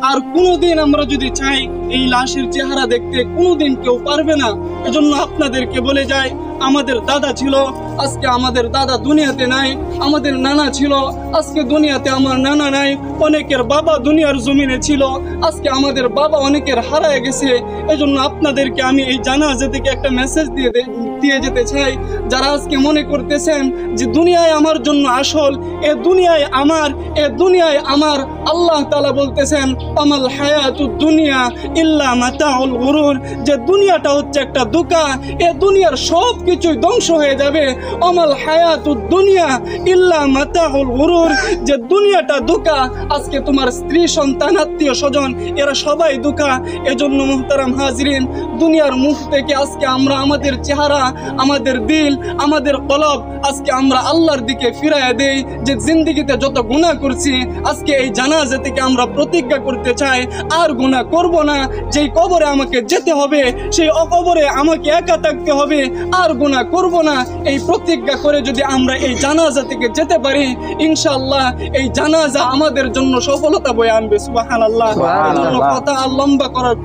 আর কোনোদিন আমরা যদি চাই এই লাশের চেহারা দেখতে, কোনোদিন কেউ পারবে না। এজন্য আপনাদেরকে বলে যাই, আমাদের দাদা ছিল, আজকে আমাদের দাদা দুনিয়াতে নাই। আমাদের নানা ছিল, আজকে দুনিয়াতে আমার নানা নাই। অনেকের বাবা দুনিয়ার জমিনে ছিল, আজকে আমাদের বাবা অনেকের হারায় গেছে। এজন্য আপনাদেরকে আমি এই জানাজা থেকে একটা মেসেজ দিয়ে যেতে চাই। যারা আজকে মনে করতেছেন যে দুনিয়ায় আমার জন্য আসল, এ দুনিয়ায় আমার, এ দুনিয়ায় আমার, আল্লাহ তাআলা বলতেছেন আমাল হায়াতুদ দুনিয়া ইল্লা মাতাউল গুরুর, যে দুনিয়াটা হচ্ছে একটা ধোঁকা, এ দুনিয়ার সব কিছুই ধ্বংস হয়ে যাবে। আমাল হায়াতুদ দুনিয়া ইল্লা মাতাউল গুরুর, যে দুনিয়াটা ধোঁকা। আজকে তোমার স্ত্রী, সন্তান, আত্মীয় স্বজন এরা সবাই ধোঁকা। এজন্য মুহতারাম হাজরিন, দুনিয়ার মুখ থেকে আজকে আমরা আমাদের চেহারা, আমাদের দিল, আমাদের কলব আজকে আমরা আল্লাহর দিকে ফিরাইয়া দেই। যে জিন্দেগিতে যত গুনাহ করছি, আজকে এই জানাজা থেকে আমরা প্রতিজ্ঞা করতে চাই আর গুনাহ করব না। যেই কবরে আমাকে যেতে হবে, সেই কবরে আমাকে একা থাকতে হবে, আর গুনাহ করব না। এই প্রতিজ্ঞা করে যদি আমরা এই জানাজা থেকে যেতে পারি, ইনশাআল্লাহ এই জানাজা আমাদের জন্য সফলতা বয়ে আনবে। সুবহানাল্লাহ। কথা আর লম্বা করার